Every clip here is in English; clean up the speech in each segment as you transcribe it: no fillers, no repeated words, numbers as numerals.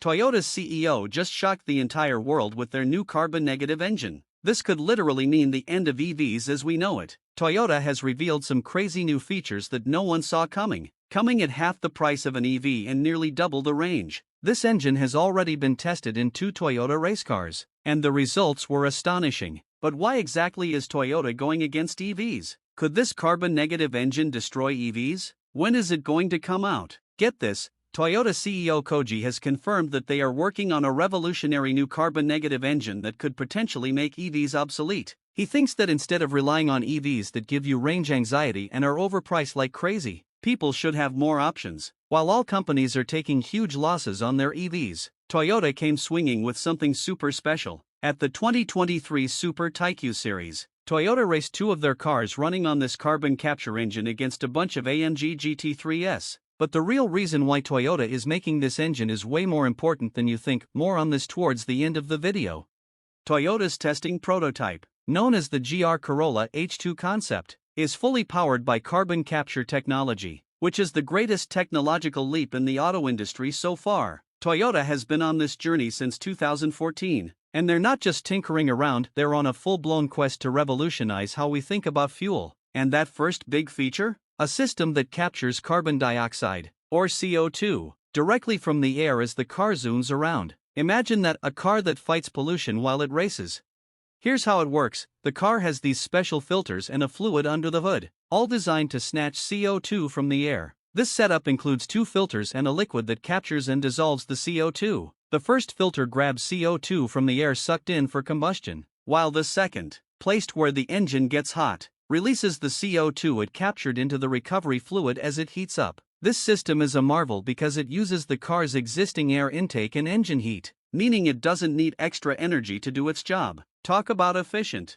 Toyota's CEO just shocked the entire world with their new carbon-negative engine. This could literally mean the end of EVs as we know it. Toyota has revealed some crazy new features that no one saw coming at half the price of an EV and nearly double the range. This engine has already been tested in 2 Toyota race cars, and the results were astonishing. But why exactly is Toyota going against EVs? Could this carbon-negative engine destroy EVs? When is it going to come out? Get this, Toyota CEO Koji has confirmed that they are working on a revolutionary new carbon-negative engine that could potentially make EVs obsolete. He thinks that instead of relying on EVs that give you range anxiety and are overpriced like crazy, people should have more options. While all companies are taking huge losses on their EVs, Toyota came swinging with something super special. At the 2023 Super Taikyu Series, Toyota raced 2 of their cars running on this carbon capture engine against a bunch of AMG GT3s. But the real reason why Toyota is making this engine is way more important than you think. More on this towards the end of the video. Toyota's testing prototype, known as the GR Corolla H2 concept, is fully powered by carbon capture technology, which is the greatest technological leap in the auto industry so far. Toyota has been on this journey since 2014, and they're not just tinkering around, they're on a full-blown quest to revolutionize how we think about fuel. And that first big feature? A system that captures carbon dioxide, or CO2, directly from the air as the car zooms around. Imagine that, a car that fights pollution while it races. Here's how it works. The car has these special filters and a fluid under the hood, all designed to snatch CO2 from the air. This setup includes 2 filters and a liquid that captures and dissolves the CO2. The first filter grabs CO2 from the air sucked in for combustion, while the second, placed where the engine gets hot, releases the CO2 it captured into the recovery fluid as it heats up. This system is a marvel because it uses the car's existing air intake and engine heat, meaning it doesn't need extra energy to do its job. Talk about efficient.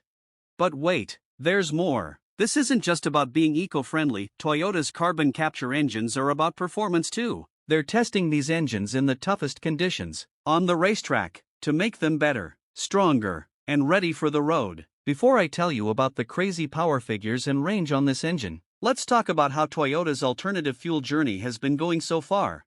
But wait, there's more. This isn't just about being eco-friendly. Toyota's carbon capture engines are about performance too. They're testing these engines in the toughest conditions, on the racetrack, to make them better, stronger, and ready for the road. Before I tell you about the crazy power figures and range on this engine, let's talk about how Toyota's alternative fuel journey has been going so far.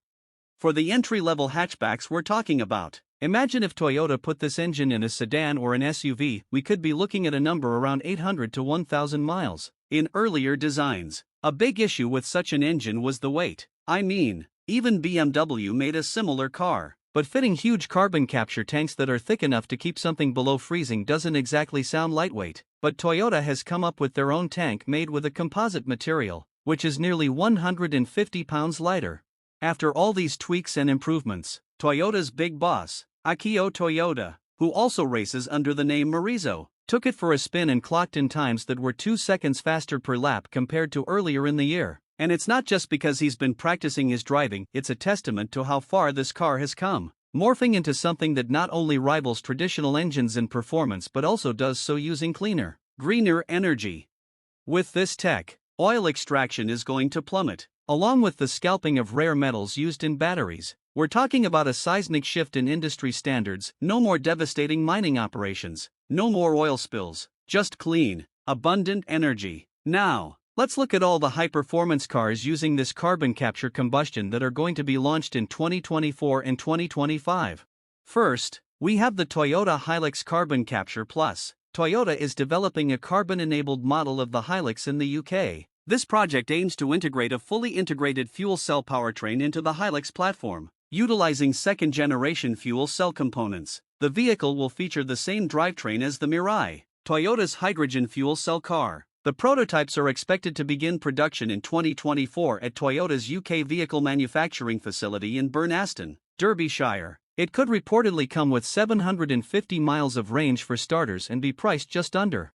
For the entry-level hatchbacks we're talking about, imagine if Toyota put this engine in a sedan or an SUV, we could be looking at a number around 800 to 1,000 miles. In earlier designs, a big issue with such an engine was the weight. I mean, even BMW made a similar car. But fitting huge carbon capture tanks that are thick enough to keep something below freezing doesn't exactly sound lightweight. But Toyota has come up with their own tank made with a composite material, which is nearly 150 pounds lighter. After all these tweaks and improvements, Toyota's big boss, Akio Toyoda, who also races under the name Marizo, took it for a spin and clocked in times that were 2 seconds faster per lap compared to earlier in the year. And it's not just because he's been practicing his driving, it's a testament to how far this car has come, morphing into something that not only rivals traditional engines in performance but also does so using cleaner, greener energy. With this tech, oil extraction is going to plummet, along with the scalping of rare metals used in batteries. We're talking about a seismic shift in industry standards. No more devastating mining operations, no more oil spills, just clean, abundant energy. Now, let's look at all the high-performance cars using this carbon capture combustion that are going to be launched in 2024 and 2025. First, we have the Toyota Hilux Carbon Capture Plus. Toyota is developing a carbon-enabled model of the Hilux in the UK. This project aims to integrate a fully integrated fuel cell powertrain into the Hilux platform, utilizing second-generation fuel cell components. The vehicle will feature the same drivetrain as the Mirai, Toyota's hydrogen fuel cell car. The prototypes are expected to begin production in 2024 at Toyota's UK vehicle manufacturing facility in Burnaston, Derbyshire. It could reportedly come with 750 miles of range for starters and be priced just under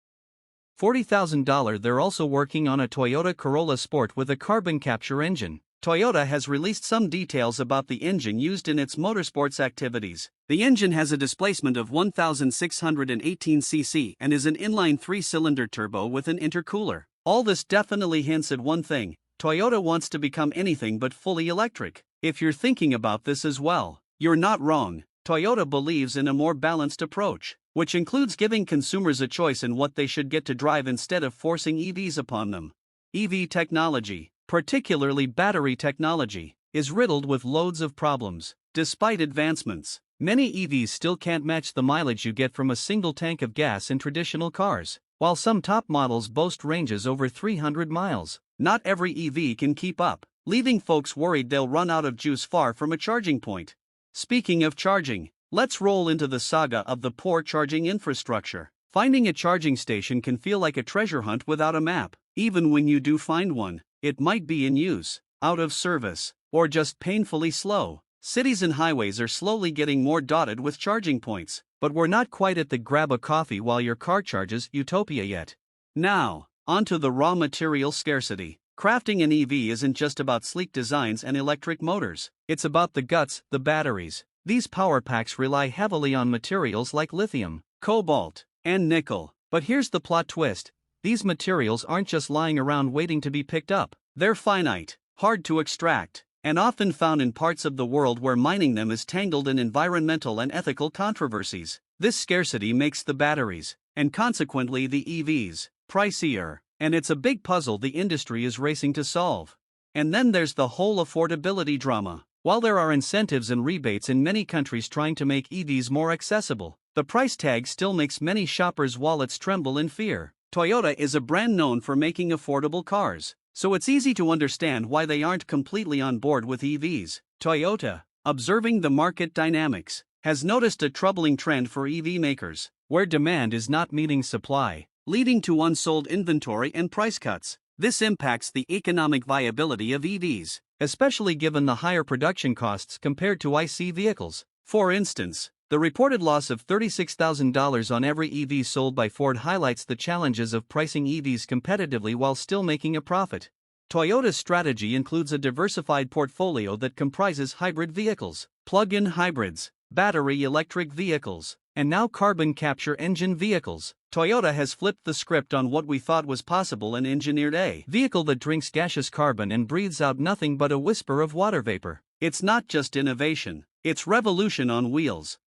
$40,000. They're also working on a Toyota Corolla Sport with a carbon capture engine. Toyota has released some details about the engine used in its motorsports activities. The engine has a displacement of 1,618 cc and is an inline 3-cylinder turbo with an intercooler. All this definitely hints at one thing: Toyota wants to become anything but fully electric. If you're thinking about this as well, you're not wrong. Toyota believes in a more balanced approach, which includes giving consumers a choice in what they should get to drive instead of forcing EVs upon them. EV technology, particularly battery technology, is riddled with loads of problems. Despite advancements, many EVs still can't match the mileage you get from a single tank of gas in traditional cars. While some top models boast ranges over 300 miles, not every EV can keep up, leaving folks worried they'll run out of juice far from a charging point. Speaking of charging, let's roll into the saga of the poor charging infrastructure. Finding a charging station can feel like a treasure hunt without a map. Even when you do find one, it might be in use, out of service, or just painfully slow. Cities and highways are slowly getting more dotted with charging points, but we're not quite at the grab a coffee while your car charges utopia yet. Now, onto the raw material scarcity. Crafting an EV isn't just about sleek designs and electric motors, it's about the guts, the batteries. These power packs rely heavily on materials like lithium, cobalt, and nickel. But here's the plot twist: these materials aren't just lying around waiting to be picked up. They're finite, hard to extract, and often found in parts of the world where mining them is tangled in environmental and ethical controversies. This scarcity makes the batteries, and consequently the EVs, pricier, and it's a big puzzle the industry is racing to solve. And then there's the whole affordability drama. While there are incentives and rebates in many countries trying to make EVs more accessible, the price tag still makes many shoppers' wallets tremble in fear. Toyota is a brand known for making affordable cars, so it's easy to understand why they aren't completely on board with EVs. Toyota, observing the market dynamics, has noticed a troubling trend for EV makers, where demand is not meeting supply, leading to unsold inventory and price cuts. This impacts the economic viability of EVs, especially given the higher production costs compared to ICE vehicles. For instance, the reported loss of $36,000 on every EV sold by Ford highlights the challenges of pricing EVs competitively while still making a profit. Toyota's strategy includes a diversified portfolio that comprises hybrid vehicles, plug-in hybrids, battery electric vehicles, and now carbon capture engine vehicles. Toyota has flipped the script on what we thought was possible and engineered a vehicle that drinks gaseous carbon and breathes out nothing but a whisper of water vapor. It's not just innovation, it's revolution on wheels.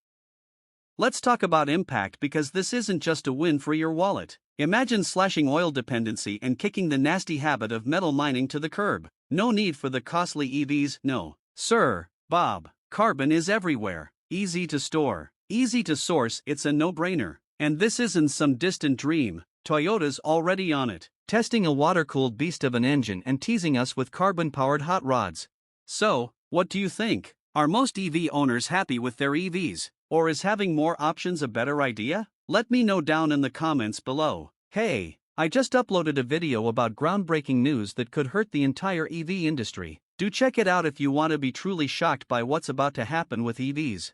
Let's talk about impact, because this isn't just a win for your wallet. Imagine slashing oil dependency and kicking the nasty habit of metal mining to the curb. No need for the costly EVs, no. Sir, Bob, carbon is everywhere. Easy to store, easy to source, it's a no-brainer. And this isn't some distant dream, Toyota's already on it, testing a water-cooled beast of an engine and teasing us with carbon-powered hot rods. So, what do you think? Are most EV owners happy with their EVs? Or is having more options a better idea? Let me know down in the comments below. Hey, I just uploaded a video about groundbreaking news that could hurt the entire EV industry. Do check it out if you want to be truly shocked by what's about to happen with EVs.